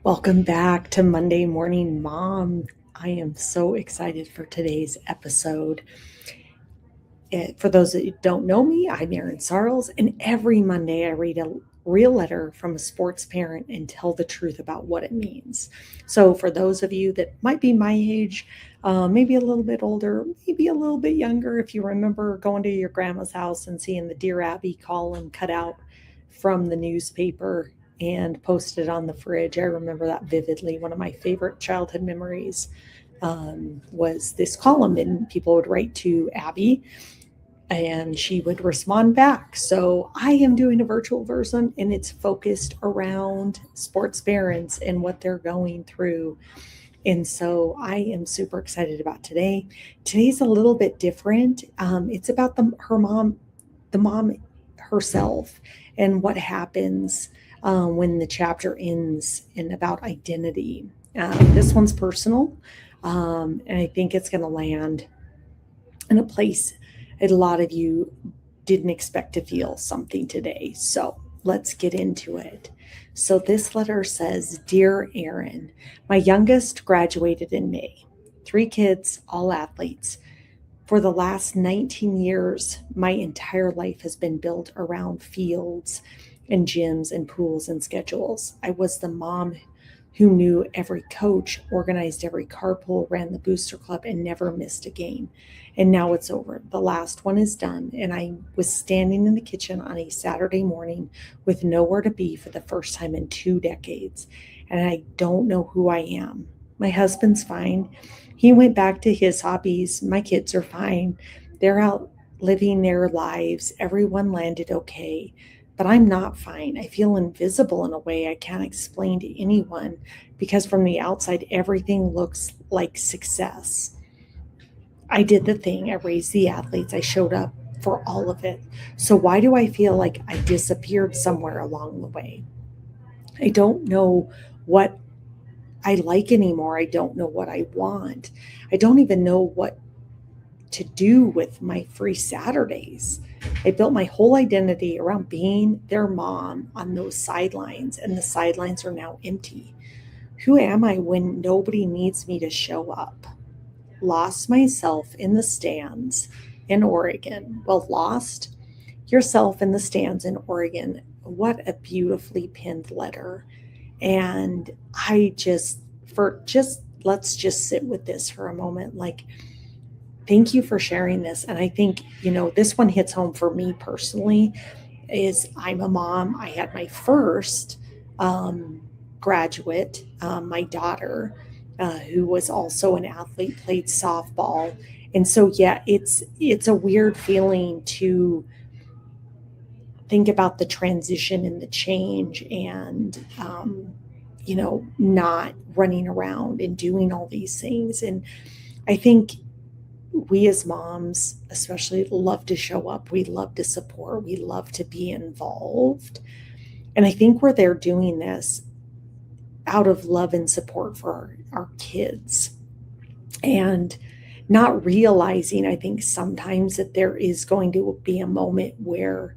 Welcome back to Monday Morning Mom. I am so excited for today's episode. For those that don't know me, I'm Erin, and every Monday I read a real letter from a sports parent and tell the truth about what it means. So, for those of you that might be my age, maybe a little bit older, maybe a little bit younger, if you remember going to your grandma's house and seeing the Dear Abby column cut out from the newspaper and posted on the fridge, I remember that vividly. One of my favorite childhood memories was this column, and people would write to Abby and she would respond back. So I am doing a virtual version and it's focused around sports parents and what they're going through. And so I am super excited about today. Today's a little bit different. It's about the mom herself, and what happens when the chapter ends, and about identity. This one's personal, and I think it's going to land in a place a lot of you didn't expect to feel something today. So let's get into it. So this letter says, Dear Erin, my youngest graduated in May. 3 kids, all athletes. For the last 19 years, my entire life has been built around fields and gyms and pools and schedules. I was the mom who knew every coach, organized every carpool, ran the booster club, and never missed a game. And now it's over. The last one is done. And I was standing in the kitchen on a Saturday morning with nowhere to be for the first time in 2 decades. And I don't know who I am. My husband's fine. He went back to his hobbies. My kids are fine. They're out living their lives. Everyone landed okay. But I'm not fine. I feel invisible in a way I can't explain to anyone, because from the outside, everything looks like success. I did the thing. I raised the athletes. I showed up for all of it. So why do I feel like I disappeared somewhere along the way? I don't know what I like anymore. I don't know what I want. I don't even know what to do with my free Saturdays. I built my whole identity around being their mom on those sidelines, and the sidelines are now empty. Who am I when nobody needs me to show up? Lost myself in the stands in Oregon. Well, lost yourself in the stands in Oregon. What a beautifully pinned letter. And let's just sit with this for a moment. Like, thank you for sharing this. And I think, this one hits home for me personally. Is I'm a mom. I had my first graduate, my daughter, who was also an athlete, played softball. And so, yeah, it's a weird feeling to think about the transition and the change, and not running around and doing all these things. And I think we as moms especially love to show up. We love to support. We love to be involved. And I think we're there doing this out of love and support for our kids, and not realizing, I think, sometimes that there is going to be a moment where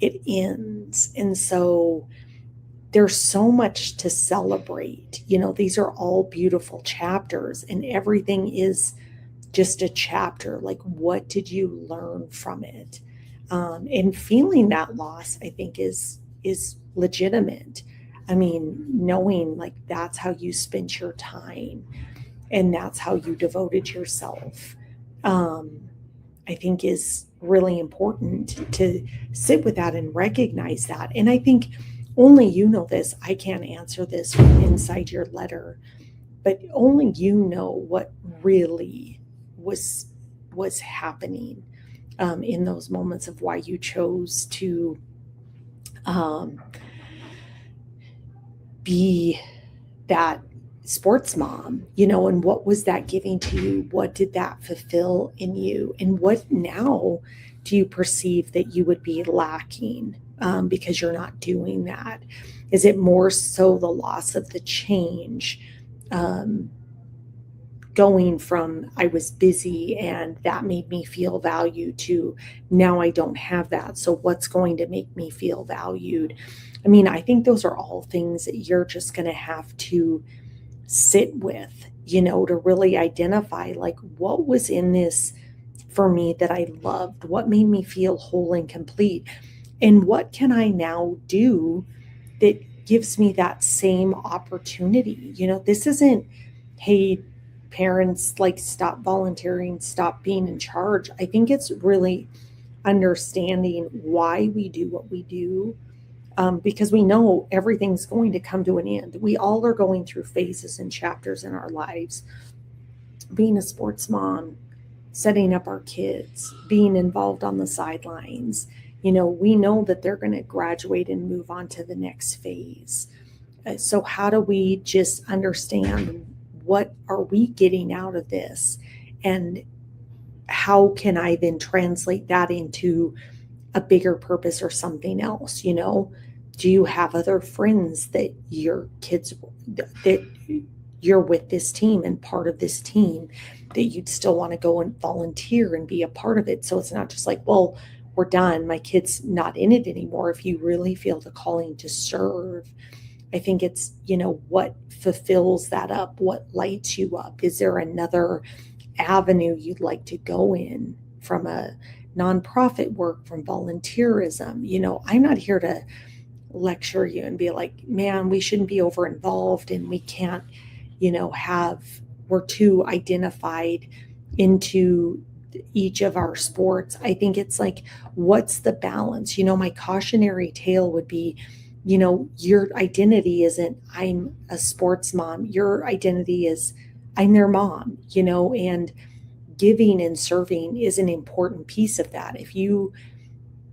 it ends. And so there's so much to celebrate. These are all beautiful chapters, and everything is just a chapter. Like, what did you learn from it? And feeling that loss, I think, is legitimate. I mean, knowing like that's how you spent your time and that's how you devoted yourself, I think is really important to sit with that and recognize that. And I think only you know this. I can't answer this from inside your letter, but only you know what really was happening in those moments of why you chose to um, be that sports mom, and what was that giving to you? What did that fulfill in you? And what now do you perceive that you would be lacking because you're not doing that? Is it more so the loss of the change? Going from I was busy and that made me feel valued to now I don't have that. So what's going to make me feel valued? I mean, I think those are all things that you're just going to have to sit with, to really identify like what was in this for me that I loved, what made me feel whole and complete, and what can I now do that gives me that same opportunity. This isn't, hey, parents, like, stop volunteering, stop being in charge. I think it's really understanding why we do what we do, because we know everything's going to come to an end. We all are going through phases and chapters in our lives. Being a sports mom, setting up our kids, being involved on the sidelines, we know that they're going to graduate and move on to the next phase. So how do we just understand what are we getting out of this? And how can I then translate that into a bigger purpose or something else? Do you have other friends that your kids, that you're with this team and part of this team, that you'd still want to go and volunteer and be a part of it? So it's not just like, well, we're done, my kid's not in it anymore. If you really feel the calling to serve, I think it's, what fulfills that up, what lights you up. Is there another avenue you'd like to go in, from a nonprofit work, from volunteerism? I'm not here to lecture you and be like, man, we shouldn't be over involved and we can't, we're too identified into each of our sports. I think it's like, what's the balance? My cautionary tale would be, your identity isn't, I'm a sports mom. Your identity is, I'm their mom, and giving and serving is an important piece of that. If you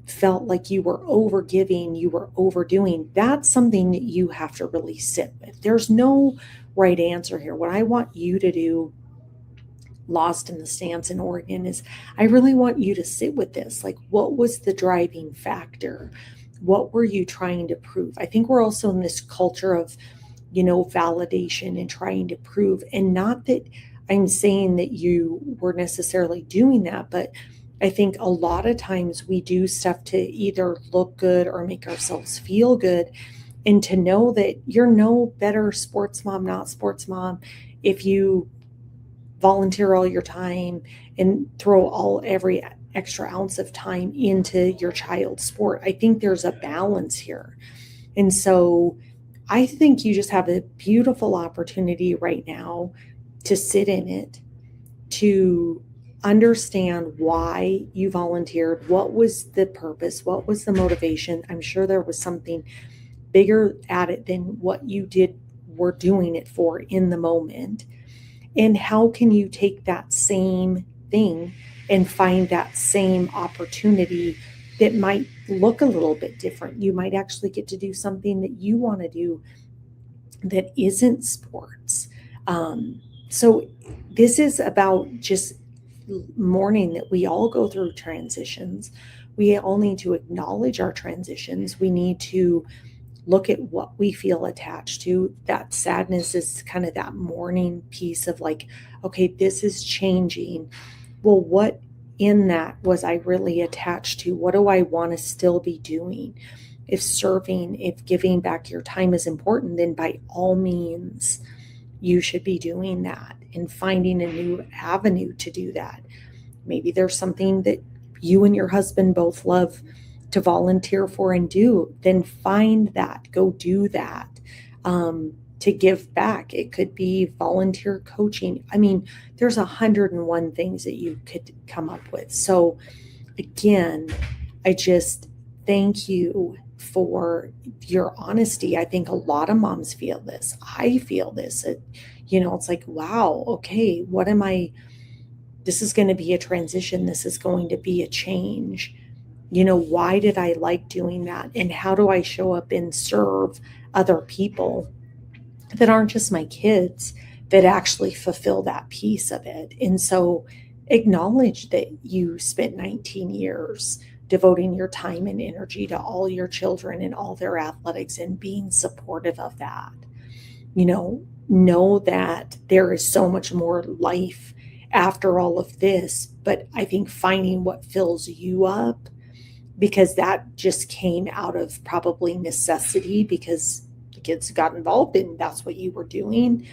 felt like you were over giving, you were overdoing, that's something that you have to really sit with. There's no right answer here. What I want you to do, lost in the stands in Oregon, is I really want you to sit with this. Like, what was the driving factor? What were you trying to prove? I think we're also in this culture of, validation and trying to prove. And not that I'm saying that you were necessarily doing that, but I think a lot of times we do stuff to either look good or make ourselves feel good. And to know that you're no better sports mom, not sports mom, if you volunteer all your time and throw every extra ounce of time into your child's sport. I think there's a balance here. And so I think you just have a beautiful opportunity right now to sit in it, to understand why you volunteered, what was the purpose, what was the motivation. I'm sure there was something bigger at it than what you were doing it for in the moment. And how can you take that same thing and find that same opportunity that might look a little bit different? You might actually get to do something that you want to do that isn't sports. So this is about just mourning that we all go through transitions. We all need to acknowledge our transitions. We need to look at what we feel attached to. That sadness is kind of that mourning piece of like, okay, this is changing. Well, what in that was I really attached to? What do I want to still be doing? If serving, if giving back your time is important, then by all means, you should be doing that and finding a new avenue to do that. Maybe there's something that you and your husband both love to volunteer for and do, then find that, go do that, to give back. It could be volunteer coaching. I mean, there's 101 things that you could come up with. So again, I just thank you for your honesty. I think a lot of moms feel this. I feel this. It's like, wow, okay, this is going to be a transition. This is going to be a change. Why did I like doing that? And how do I show up and serve other people that aren't just my kids, that actually fulfill that piece of it? And so acknowledge that you spent 19 years devoting your time and energy to all your children and all their athletics and being supportive of that. Know that there is so much more life after all of this, but I think finding what fills you up because that just came out of probably necessity because the kids got involved and that's what you were doing.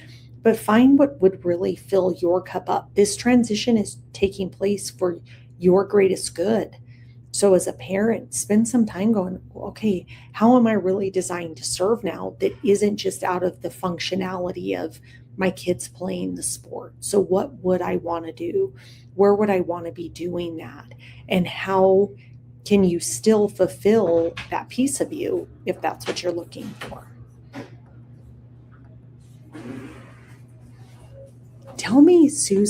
But find what would really fill your cup up. This transition is taking place for your greatest good. So, as a parent, spend some time going, okay, how am I really designed to serve now that isn't just out of the functionality of my kids playing the sport? So, what would I want to do? Where would I want to be doing that? And how can you still fulfill that piece of you if that's what you're looking for? Tell me, Susan.